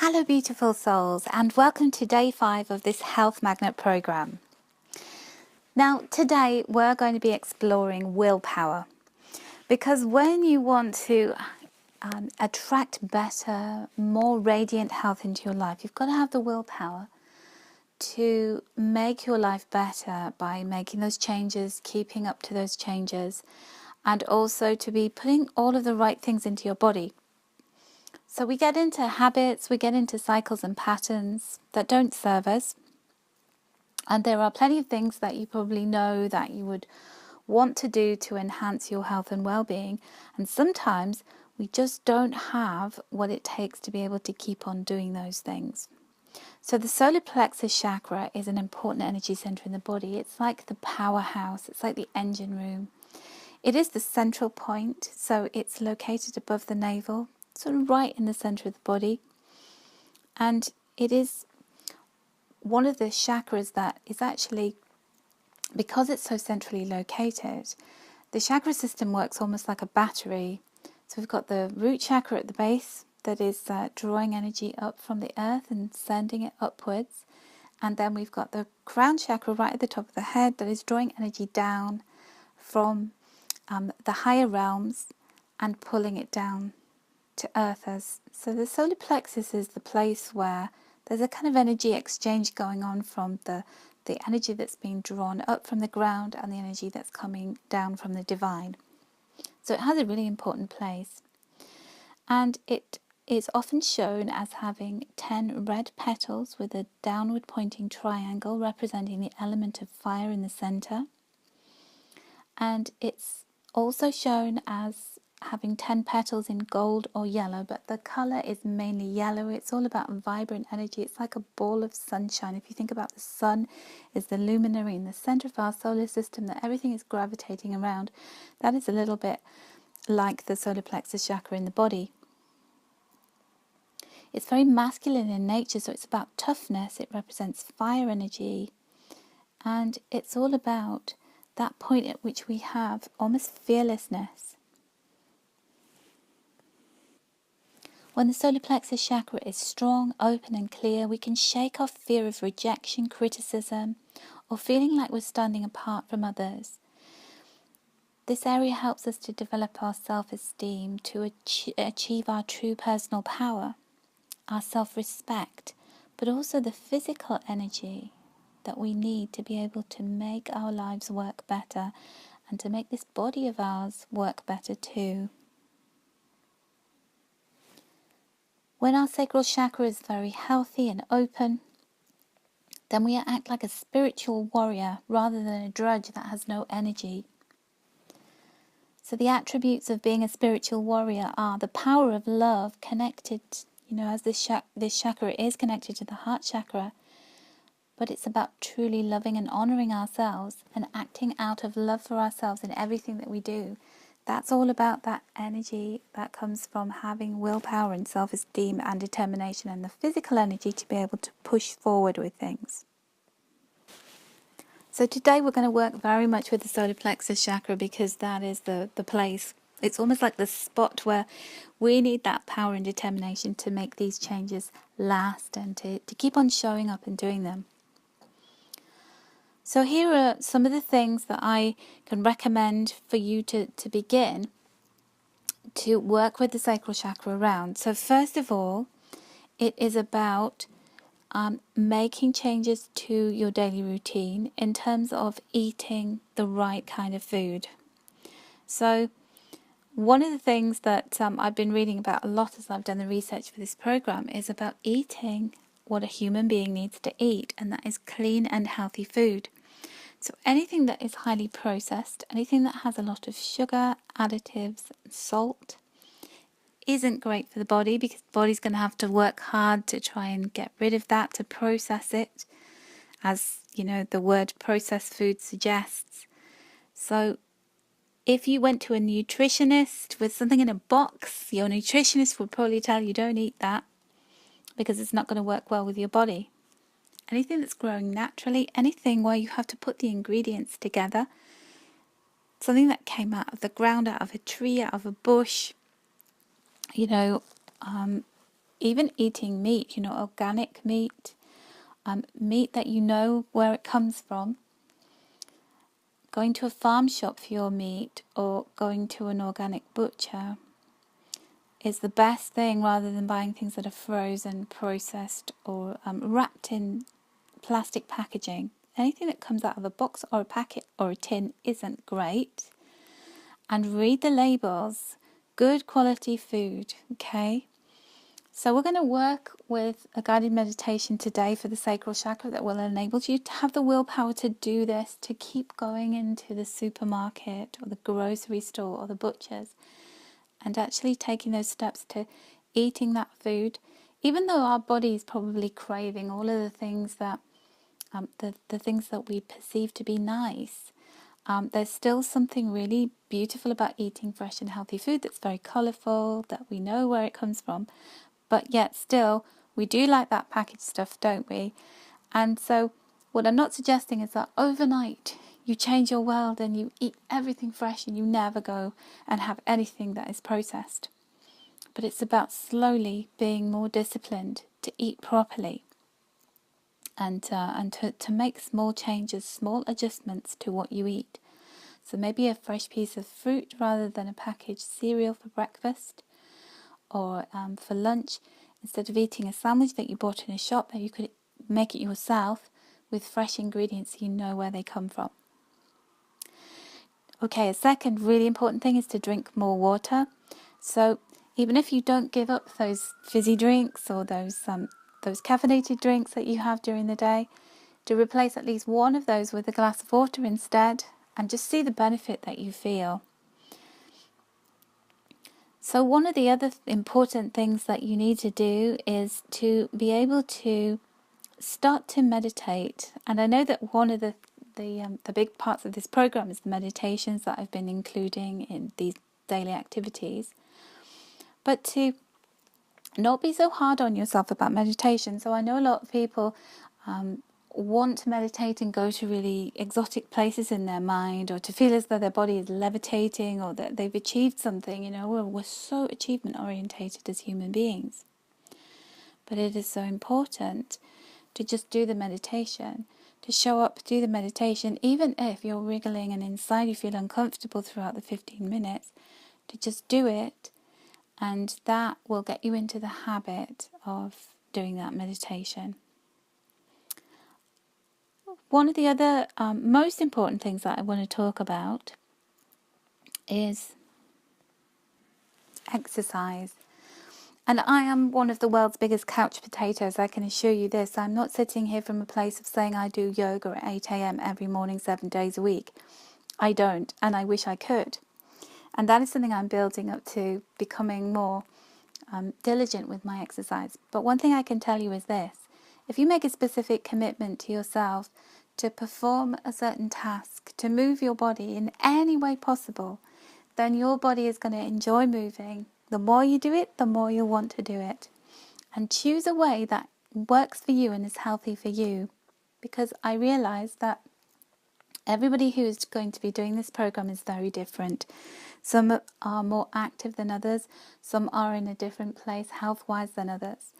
Hello beautiful souls, and welcome to day 5 of this Health Magnet program. Now today we're going to be exploring willpower, because when you want to attract better, more radiant health into your life, you've got to have the willpower to make your life better by making those changes, keeping up to those changes, and also to be putting all of the right things into your body. So we get into habits, we get into cycles and patterns that don't serve us. And there are plenty of things that you probably know that you would want to do to enhance your health and well-being. And sometimes we just don't have what it takes to be able to keep on doing those things. So the solar plexus chakra is an important energy center in the body. It's like the powerhouse. It's like the engine room. It is the central point. So it's located above the navel, sort of right in the center of the body. And it is one of the chakras that is actually, because it's so centrally located, the chakra system works almost like a battery. So we've got the root chakra at the base that is drawing energy up from the earth and sending it upwards. And then we've got the crown chakra right at the top of the head that is drawing energy down from the higher realms and pulling it down to earth. So the solar plexus is the place where there's a kind of energy exchange going on from the energy that's being drawn up from the ground and the energy that's coming down from the divine. So it has a really important place. And it is often shown as having 10 red petals with a downward pointing triangle representing the element of fire in the center. And it's also shown as having 10 petals in gold or yellow, but the color is mainly yellow. It's all about vibrant energy. It's like a ball of sunshine. If you think about the sun is the luminary in the center of our solar system that everything is gravitating around, that is a little bit like the solar plexus chakra in the body. It's very masculine in nature, so it's about toughness. It represents fire energy, and it's all about that point at which we have almost fearlessness. When the solar plexus chakra is strong, open and clear, we can shake off fear of rejection, criticism, or feeling like we're standing apart from others. This area helps us to develop our self-esteem, to achieve our true personal power, our self-respect, but also the physical energy that we need to be able to make our lives work better and to make this body of ours work better too. When our sacral chakra is very healthy and open, then we act like a spiritual warrior rather than a drudge that has no energy. So the attributes of being a spiritual warrior are the power of love connected, as this chakra is connected to the heart chakra, but it's about truly loving and honoring ourselves and acting out of love for ourselves in everything that we do. That's all about that energy that comes from having willpower and self-esteem and determination, and the physical energy to be able to push forward with things. So today we're going to work very much with the solar plexus chakra, because that is the place. It's almost like the spot where we need that power and determination to make these changes last and to keep on showing up and doing them. So here are some of the things that I can recommend for you to begin to work with the sacral chakra around. So first of all, it is about making changes to your daily routine in terms of eating the right kind of food. So one of the things that I've been reading about a lot as I've done the research for this program is about eating what a human being needs to eat, and that is clean and healthy food. So anything that is highly processed, anything that has a lot of sugar, additives, salt, isn't great for the body, because the body's going to have to work hard to try and get rid of that, to process it, as the word processed food suggests. So if you went to a nutritionist with something in a box, your nutritionist would probably tell you don't eat that, because it's not going to work well with your body. Anything that's growing naturally, anything where you have to put the ingredients together, something that came out of the ground, out of a tree, out of a bush, even eating meat, organic meat, meat that you know where it comes from, going to a farm shop for your meat or going to an organic butcher is the best thing, rather than buying things that are frozen, processed, or wrapped in plastic packaging. Anything that comes out of a box or a packet or a tin isn't great. And read the labels. Good quality food, okay? So we're going to work with a guided meditation today for the sacral chakra that will enable you to have the willpower to do this, to keep going into the supermarket or the grocery store or the butcher's and actually taking those steps to eating that food, even though our body is probably craving all of the things that the things that we perceive to be nice. There's still something really beautiful about eating fresh and healthy food that's very colourful, that we know where it comes from, but yet still we do like that packaged stuff, don't we? And so what I'm not suggesting is that overnight you change your world and you eat everything fresh and you never go and have anything that is processed. But it's about slowly being more disciplined to eat properly and to make small changes, small adjustments to what you eat. So maybe a fresh piece of fruit rather than a packaged cereal for breakfast, or for lunch, instead of eating a sandwich that you bought in a shop, that you could make it yourself with fresh ingredients, you know where they come from. Okay, a second really important thing is to drink more water. So even if you don't give up those fizzy drinks or those caffeinated drinks that you have during the day, to replace at least one of those with a glass of water instead, and just see the benefit that you feel. So one of the other important things that you need to do is to be able to start to meditate. And I know that one of the big parts of this program is the meditations that I've been including in these daily activities. But to not be so hard on yourself about meditation. So I know a lot of people want to meditate and go to really exotic places in their mind, or to feel as though their body is levitating, or that they've achieved something. We're so achievement orientated as human beings. But it is so important to just do the meditation, to show up, do the meditation, even if you're wriggling and inside you feel uncomfortable throughout the 15 minutes, to just do it, and that will get you into the habit of doing that meditation. One of the other most important things that I want to talk about is exercise. And I am one of the world's biggest couch potatoes, I can assure you this. I'm not sitting here from a place of saying I do yoga at 8 a.m. every morning, 7 days a week. I don't, and I wish I could. And that is something I'm building up to, becoming more diligent with my exercise. But one thing I can tell you is this. If you make a specific commitment to yourself to perform a certain task, to move your body in any way possible, then your body is going to enjoy moving. The more you do it, the more you'll want to do it. And choose a way that works for you and is healthy for you. Because I realise that everybody who is going to be doing this program is very different. Some are more active than others. Some are in a different place health-wise than others.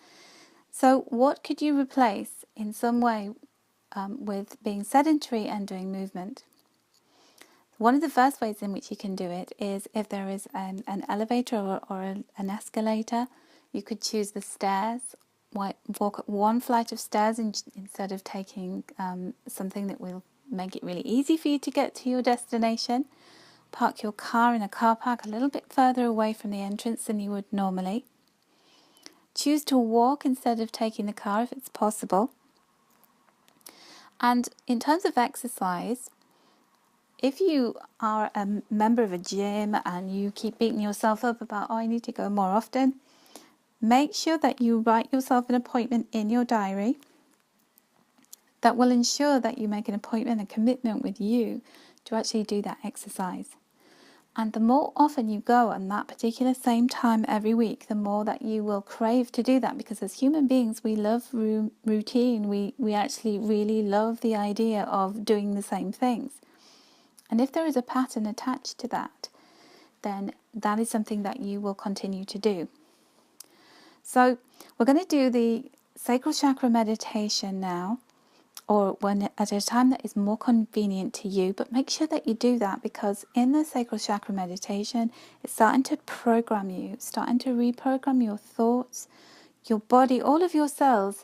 So what could you replace in some way with being sedentary and doing movement? One of the first ways in which you can do it is if there is an elevator or an escalator, you could choose the stairs, walk up one flight of stairs instead of taking something that will make it really easy for you to get to your destination. Park your car in a car park a little bit further away from the entrance than you would normally. Choose to walk instead of taking the car if it's possible. And in terms of exercise, if you are a member of a gym and you keep beating yourself up about, I need to go more often, make sure that you write yourself an appointment in your diary that will ensure that you make an appointment, a commitment with you to actually do that exercise. And the more often you go on that particular same time every week, the more that you will crave to do that, because as human beings, we love routine. We actually really love the idea of doing the same things. And if there is a pattern attached to that, then that is something that you will continue to do. So We're going to do the sacral chakra meditation now, or when at a time that is more convenient to you, but make sure that you do that, because in the sacral chakra meditation, it's starting to program you, starting to reprogram your thoughts, your body, all of your cells,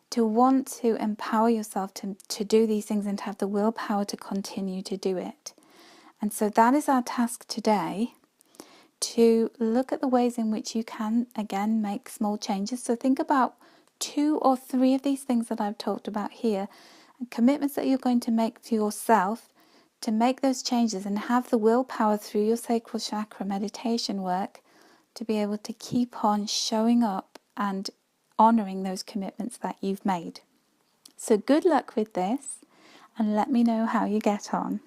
to want to empower yourself to do these things and to have the willpower to continue to do it. And so that is our task today, to look at the ways in which you can, again, make small changes. So think about 2 or 3 of these things that I've talked about here, and commitments that you're going to make to yourself to make those changes, and have the willpower through your sacral chakra meditation work to be able to keep on showing up and honouring those commitments that you've made. So good luck with this, and let me know how you get on.